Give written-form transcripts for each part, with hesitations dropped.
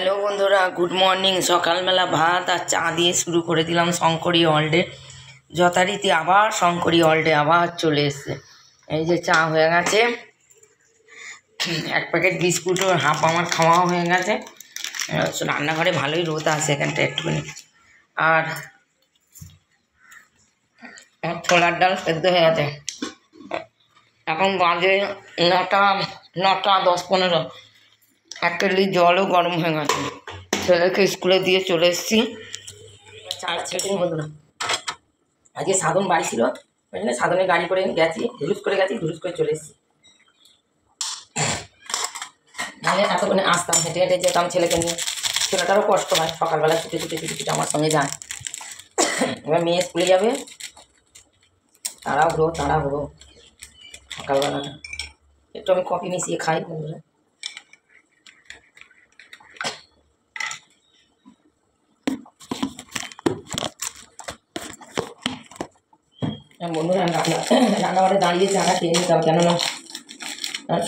Hello বন্ধুরা, good morning. সকালবেলা ভাত আর চা দিয়ে শুরু করে দিলাম শঙ্করী অলডে। যথারীতি আবার শঙ্করী অলডে আবার চলে এসছে। এই যে চা হয়ে গেছে, এক প্যাকেট বিস্কুটও হাফ আমার খাওয়াও হয়ে গেছে। রান্নাঘরে ভালোই রোদ আছে এখানটা একটুখানি। আর ছোলার ডাল সেদ্ধ হয়ে গেছে। এখন বাজে 9:10-15। 1 কেটলি জলও গরম হয়ে গেছে। ছেলেকে স্কুলে দিয়ে চলে এসেছি। চার ছেলে বন্ধুরা, আজকে সাধন বাড়ি ছিল, ওই জন্য সাধনের গাড়ি করে গেছি, ধুলুস করে চলে এসেছি। নাহলে এতক্ষণে আসতাম, হেঁটে হেঁটে যেতাম ছেলেকে নিয়ে। ছেলেটারও কষ্ট হয়, সকালবেলা ছুটে আমার সঙ্গে যায়। এবার মেয়ে স্কুলে যাবে, তাড়াহুড়ো সকালবেলাটা। একটু আমি কফি মিশিয়ে খাই বন্ধুরা। বন্ধুরা রান্নাঘরে দাঁড়িয়ে চাটা খেয়ে নিতাম, কেননা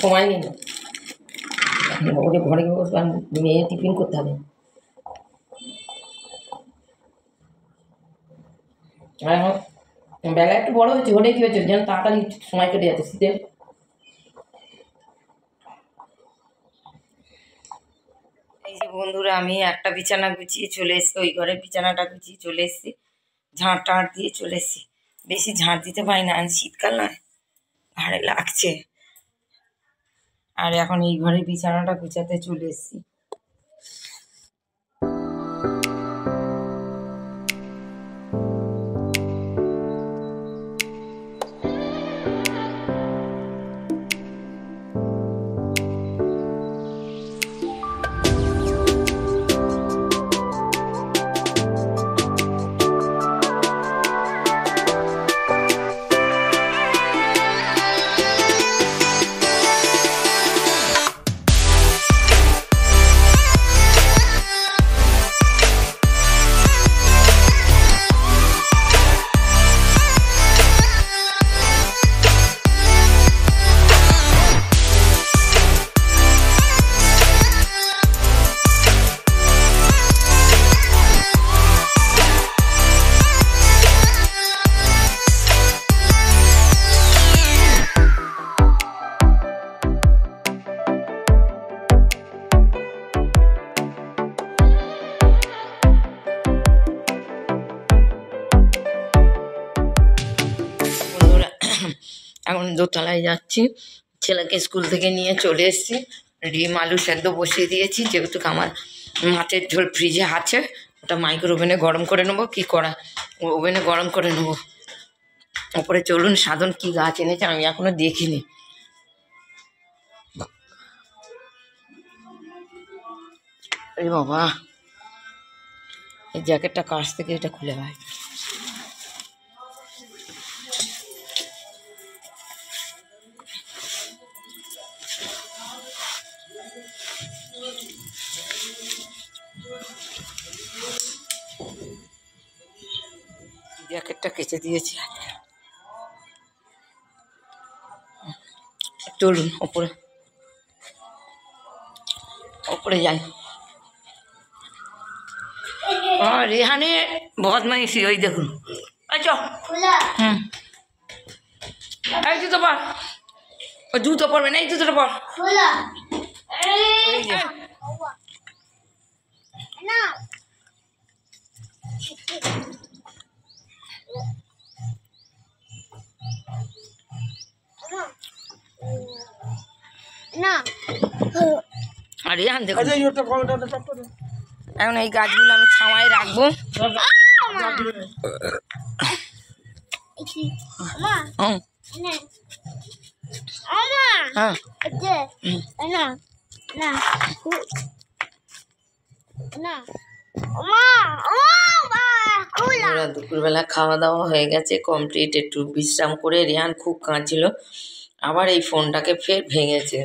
সময় নেই। ওকে ঘরে মেয়ে টিফিন করতে হবে। আর এখন বেলা একটু বড় হয়েছে, হলে কি হয়েছে যেন তাড়াতাড়ি সময় কেটে যাচ্ছে শীতের। এই যে বন্ধুরা, আমি একটা বিছানা গুছিয়ে চলে এসেছি, ওই ঘরের বিছানাটা গুছিয়ে চলে এসেছি, ঝাঁট টাঁট দিয়ে চলে এসেছি। বেশি ঝাঁট দিতে পারি না, শীতকাল নয়, ভারে লাগছে। আর এখন এই ঘরের বিছানাটা গুছাতে চলে এসেছি। এখন দোতলায় যাচ্ছি, ছেলেকে স্কুল থেকে নিয়ে চলে এসেছি। ডিম আলু সেদ্ধ বসিয়ে দিয়েছি, যেহেতু আমার মাছের ঝোল ফ্রিজে আছে, ওটা মাইক্রো ওভেনে গরম করে নেবো। কি করা, ওভেনে গরম করে নেবো। ওপরে চলুন, সাধন কি গাছ এনেছে আমি এখনো দেখিনি। এই বাবা, এই জ্যাকেটটা কাছ থেকে এটা খুলে হয়। জ্যাকেটটা কেচে দিয়েছি। চলুন ওপরে যাই। রেহানে বদমাইশি, ওই দেখুন। আচ্ছা এই জুতো পর, ও জুতো পরবে না, এই জুতোটা পর। আর রেহান দেখুন, এখন এই গাছগুলো আমি ছাওয়ায় রাখবো। দুপুরবেলা খাওয়া দাওয়া হয়ে গেছে কমপ্লিট। একটু বিশ্রাম করে রেহান খুব কাঁদছিল, আবার এই ফোনটাকে ফের ভেঙেছে,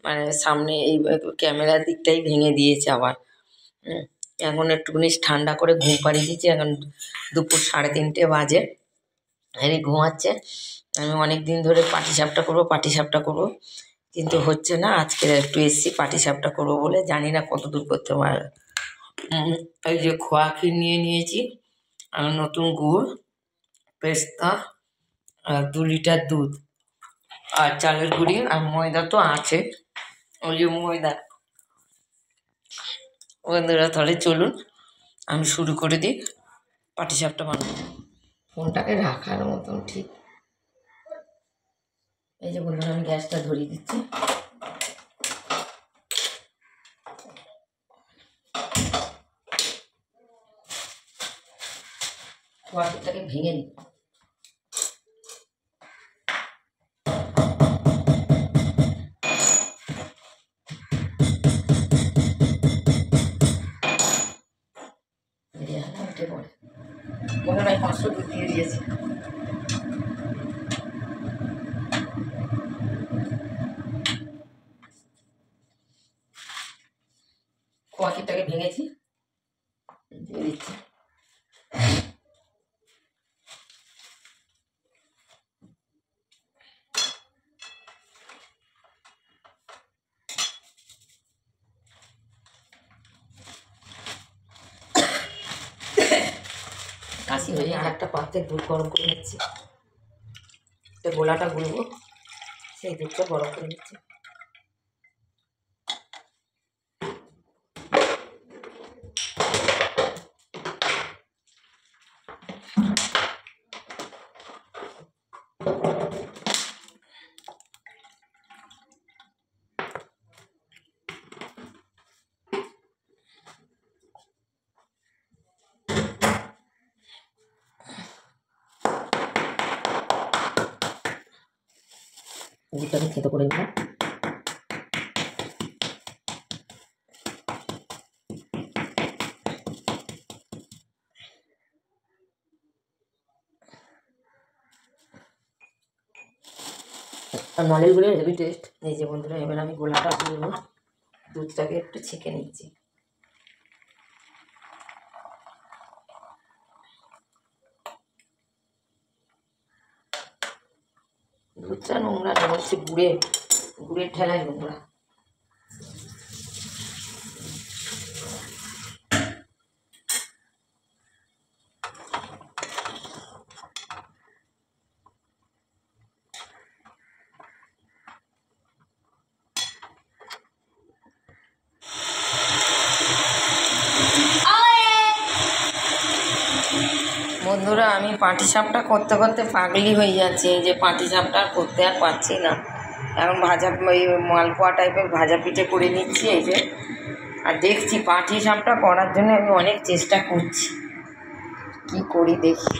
মানে সামনে এই ক্যামেরার দিকটাই ভেঙে দিয়েছে আবার। এখন একটুখানি ঠান্ডা করে ঘুম পাড়িয়ে দিয়েছি। এখন দুপুর 3:30 বাজে, ঘুমাচ্ছে। আমি অনেক দিন ধরে পাটিসাপটা করবো কিন্তু হচ্ছে না। আজকে একটু এসছি পাটিসাপটা করবো বলে, জানি না কত দূর করতে পারে। এই যে খোয়া ক্ষীর নিয়ে নিয়েছি, আর নতুন গুড়, পেস্তা, আর 2 লিটার দুধ, আর চালের গুঁড়ি, আর ময়দা তো আছে, ওই যে ময়দা। বন্ধুরা তাহলে চলুন আমি শুরু করে দিই পাটিসাপটা বানাবো। ফোনটাকে রাখার মতন ঠিক। এই যে বন্ধুরা আমি গ্যাসটা ধরিয়ে দিচ্ছি। খোয়াটাকে ভেঙে নিই। উঠে পড়ে মনে হয় 500 দুধ দিয়ে দিয়েছি। খোয়া ক্ষীরটাকে ভেঙেছি, দিয়ে দিচ্ছি। কাশি হয়ে আর একটা পাত্রে দুধ গরম করে নিচ্ছি। গোলাটা গুলবো, সেই দুধটা গরম করে নিচ্ছি। দুধটাকে থেতো করে নিলাম। আর নলের গুঁড়ো হেভি টেস্ট। এই যে বন্ধুরা এবার আমি গোলাটা করবো, দুধটাকে একটু ছেঁকে নিচ্ছি। দুধটা নোংরা না, হচ্ছে গুড়ের ঠেলায় নোংরা। বন্ধুরা আমি পাটিসাপটা করতে করতে পাগলি হয়ে যাচ্ছে। এই যে পাটিসাপটা করতে আর পারছি না। এখন এই মালপোয়া টাইপের ভাজা পিঠে করে নিচ্ছি। এই যে আর দেখছি পাটিসাপটা করার জন্য আমি অনেক চেষ্টা করছি, কি করি দেখি।